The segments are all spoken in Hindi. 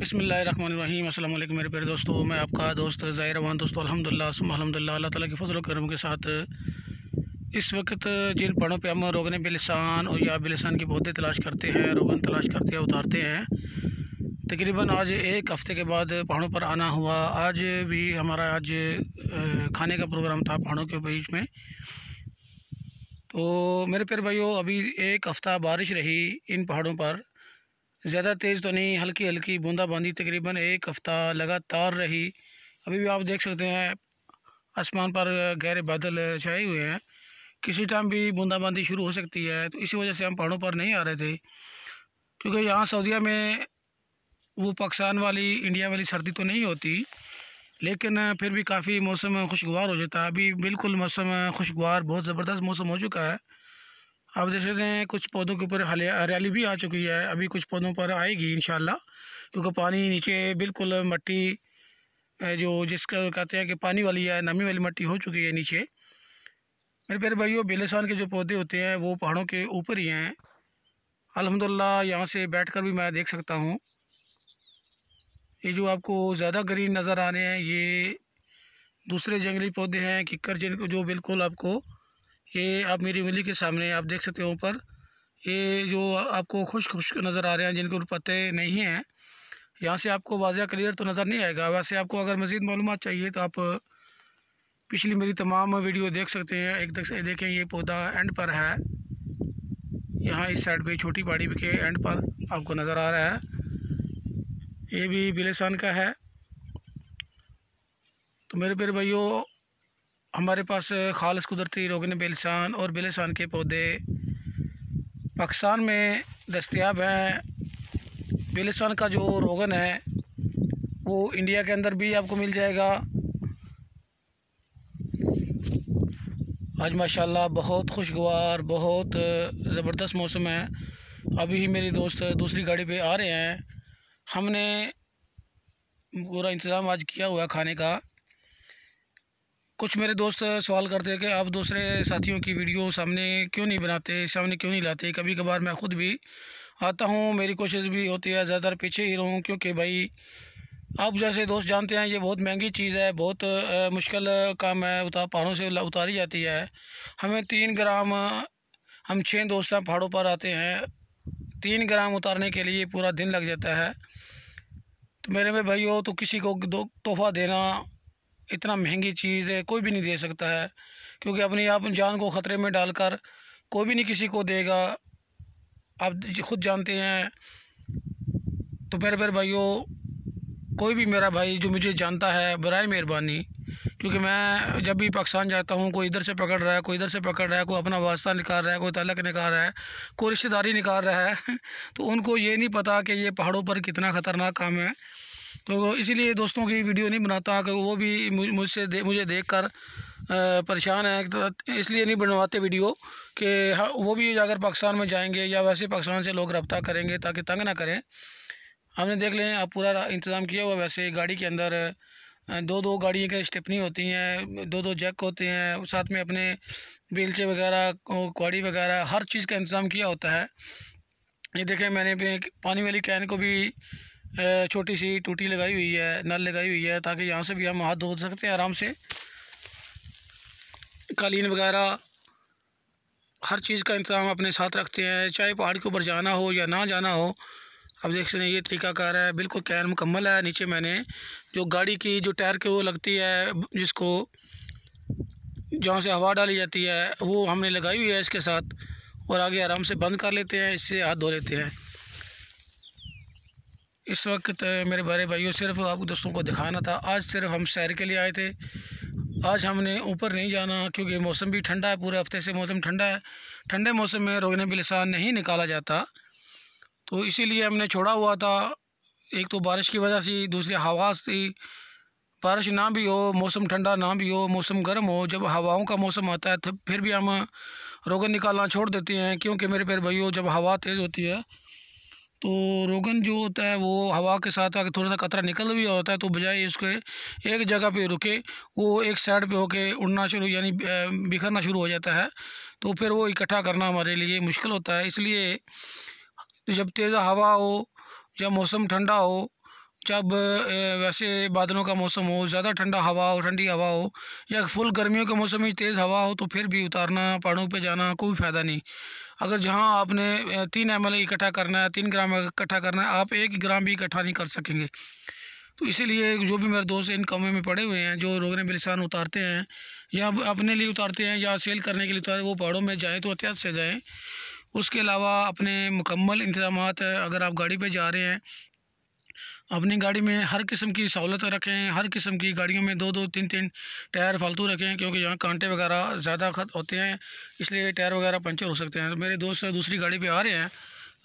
बिस्मिल्लाहिर्रहमानिर्रहीम। अस्सलाम वालेकुम मेरे प्यारे दोस्तों, मैं आपका दोस्त ज़ाहिर रवान। दोस्तों अल्हम्दुलिल्लाह सुम्मा अल्हम्दुलिल्लाह, अल्लाह ताला के फज़ल व करम के साथ इस वक्त जिन पहाड़ों पे हम रोगन बिलिसान और या बिलिसान के पौधे तलाश करते हैं, रोगन तलाश करते हैं, उतारते हैं, तकरीबन आज एक हफ़्ते के बाद पहाड़ों पर आना हुआ। आज भी हमारा खाने का प्रोग्राम था पहाड़ों के बीच में। तो मेरे प्यारे भाइयों, अभी एक हफ़्ता बारिश रही इन पहाड़ों पर, ज़्यादा तेज़ तो नहीं, हल्की हल्की बूंदाबांदी तकरीबन एक हफ़्ता लगातार रही। अभी भी आप देख सकते हैं आसमान पर गहरे बादल छाए हुए हैं, किसी टाइम भी बूंदाबांदी शुरू हो सकती है। तो इसी वजह से हम पहाड़ों पर नहीं आ रहे थे, क्योंकि यहाँ सऊदीया में वो पाकिस्तान वाली, इंडिया वाली सर्दी तो नहीं होती, लेकिन फिर भी काफ़ी मौसम खुशगवार हो जाता है। अभी बिल्कुल मौसम खुशगवार, बहुत ज़बरदस्त मौसम हो चुका है। आप देख सकते हैं कुछ पौधों के ऊपर हरियाली भी आ चुकी है, अभी कुछ पौधों पर आएगी इंशाल्लाह, क्योंकि पानी नीचे बिल्कुल मट्टी जो जिसका कहते हैं कि पानी वाली है, नमी वाली मट्टी हो चुकी है नीचे। मेरे प्यारे भाइयों, बेलसान के जो पौधे होते हैं वो पहाड़ों के ऊपर ही हैं। अल्हम्दुलिल्लाह यहाँ से बैठकर भी मैं देख सकता हूँ। ये जो आपको ज़्यादा ग्रीन नज़र आ रहे हैं, ये दूसरे जंगली पौधे हैं, किक्कर, जिनको जो बिल्कुल आपको, ये आप मेरी उंगली के सामने आप देख सकते हो ऊपर, ये जो आपको खुश्क खुश्क नज़र आ रहे हैं, जिनके ऊपर पत्ते नहीं हैं, यहाँ से आपको वाज़ा क्लियर तो नज़र नहीं आएगा। वैसे आपको अगर मज़ीद मालूमात चाहिए तो आप पिछली मेरी तमाम वीडियो देख सकते हैं। एक देखें, ये पौधा एंड पर है, यहाँ इस साइड पे छोटी पहाड़ी के एंड पर आपको नज़र आ रहा है, ये भी बिलिसान का है। तो मेरे प्यारे भाइयों, हमारे पास खालिस कुदरती रोगन बिलिसान और बिलिसान के पौधे पाकिस्तान में दस्तयाब हैं। बिलिसान का जो रोगन है वो इंडिया के अंदर भी आपको मिल जाएगा। आज माशाल्लाह बहुत खुशगवार, बहुत ज़बरदस्त मौसम है। अभी ही मेरी दोस्त दूसरी गाड़ी पे आ रहे हैं। हमने पूरा इंतज़ाम आज किया हुआ खाने का। कुछ मेरे दोस्त सवाल करते हैं कि आप दूसरे साथियों की वीडियो सामने क्यों नहीं बनाते, सामने क्यों नहीं लाते। कभी कभार मैं ख़ुद भी आता हूँ, मेरी कोशिश भी होती है ज़्यादातर पीछे ही रहूँ, क्योंकि भाई आप जैसे दोस्त जानते हैं ये बहुत महंगी चीज़ है, बहुत मुश्किल काम है, पहाड़ों से उतारी जाती है। हमें 3 ग्राम, हम 6 दोस्त हैं पहाड़ों पर आते हैं, 3 ग्राम उतारने के लिए पूरा दिन लग जाता है। तो मेरे भाइयों, तो किसी को तोहफ़ा देना, इतना महंगी चीज़ है, कोई भी नहीं दे सकता है, क्योंकि अपनी आप जान को ख़तरे में डालकर कोई भी नहीं किसी को देगा, आप खुद जानते हैं। तो मेरे भाइयों, कोई भी मेरा भाई जो मुझे जानता है, बराए मेहरबानी, क्योंकि मैं जब भी पाकिस्तान जाता हूँ, कोई इधर से पकड़ रहा है, कोई इधर से पकड़ रहा है, कोई अपना वास्ता निकाल रहा है, कोई ताल्लुक़ निकाल रहा है, कोई रिश्तेदारी निकाल रहा है तो उनको ये नहीं पता कि ये पहाड़ों पर कितना ख़तरनाक काम है। तो इसीलिए दोस्तों की वीडियो नहीं बनाता कि वो भी मुझे देखकर परेशान है, तो इसलिए नहीं बनवाते वीडियो कि वो भी अगर पाकिस्तान में जाएंगे या वैसे पाकिस्तान से लोग रब्ता करेंगे ताकि तंग ना करें। हमने देख लें, आप पूरा इंतज़ाम किया हुआ। वैसे गाड़ी के अंदर 2-2 गाड़ियों के स्टेपनी होती हैं, 2-2 जैक होते हैं, साथ में अपने बेलचे वगैरह, कुआड़ी वगैरह, हर चीज़ का इंतज़ाम किया होता है। ये देखें, मैंने पानी वाली कैन को भी छोटी सी टूटी लगाई हुई है, नल लगाई हुई है, ताकि यहाँ से भी हम हाथ धो सकते हैं आराम से। कालीन वगैरह हर चीज़ का इंतज़ाम अपने साथ रखते हैं, चाहे पहाड़ के ऊपर जाना हो या ना जाना हो। अब देख सकते हैं ये तरीक़ाकार है, बिल्कुल कैन मुकम्मल है। नीचे मैंने जो गाड़ी की जो टायर के वो लगती है, जिसको जहाँ से हवा डाली जाती है, वो हमने लगाई हुई है इसके साथ, और आगे आराम से बंद कर लेते हैं, इससे हाथ धो लेते हैं। इस वक्त मेरे बड़े भाइयों, सिर्फ आपको दोस्तों को दिखाना था। आज सिर्फ हम सैर के लिए आए थे, आज हमने ऊपर नहीं जाना, क्योंकि मौसम भी ठंडा है, पूरे हफ्ते से मौसम ठंडा है। ठंडे मौसम में रोगन बिलिसान नहीं निकाला जाता, तो इसीलिए हमने छोड़ा हुआ था। एक तो बारिश की वजह से, दूसरी हवा थी, बारिश ना भी हो, मौसम ठंडा ना भी हो, मौसम गर्म हो, जब हवाओं का मौसम आता है तो फिर भी हम रोगन निकालना छोड़ देते हैं। क्योंकि मेरे प्यारे भाइयों, जब हवा तेज़ होती है तो रोगन जो होता है वो हवा के साथ अगर थोड़ा सा कतरा निकल भी होता है, तो बजाय उसके एक जगह पे रुके, वो एक साइड पे होके उड़ना शुरू, यानी बिखरना शुरू हो जाता है। तो फिर वो इकट्ठा करना हमारे लिए मुश्किल होता है। इसलिए जब तेज़ हवा हो, जब मौसम ठंडा हो, जब वैसे बादलों का मौसम हो, ज़्यादा ठंडी हवा हो, या फुल गर्मियों के मौसम में तेज़ हवा हो, तो फिर भी उतारना, पहाड़ों पे जाना कोई फ़ायदा नहीं। अगर जहाँ आपने 3 ml इकट्ठा करना है, 3 ग्राम इकट्ठा करना है, आप 1 ग्राम भी इकट्ठा नहीं कर सकेंगे। तो इसीलिए जो भी मेरे दोस्त इन कामों में पड़े हुए हैं, जो रोगन बिलिसान उतारते हैं या अपने लिए उतारते हैं या सेल करने के लिए उतारते हैं, वो पहाड़ों में जाएँ तो एहतियात से जाएँ। उसके अलावा अपने मुकम्मल इंतज़ामात, अगर आप गाड़ी पे जा रहे हैं, अपनी गाड़ी में हर किस्म की सहूलत रखें। हर किस्म की गाड़ियों में 2-2 3-3 टायर फालतू रखें, क्योंकि यहाँ कांटे वगैरह ज़्यादा खत होते हैं, इसलिए टायर वगैरह पंचर हो सकते हैं। तो मेरे दोस्त दूसरी गाड़ी पे आ रहे हैं,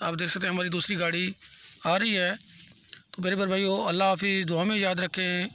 आप देख सकते हैं हमारी दूसरी गाड़ी आ रही है। तो मेरे भाई हो, अल्लाह हाफिज़, दुआ में याद रखें।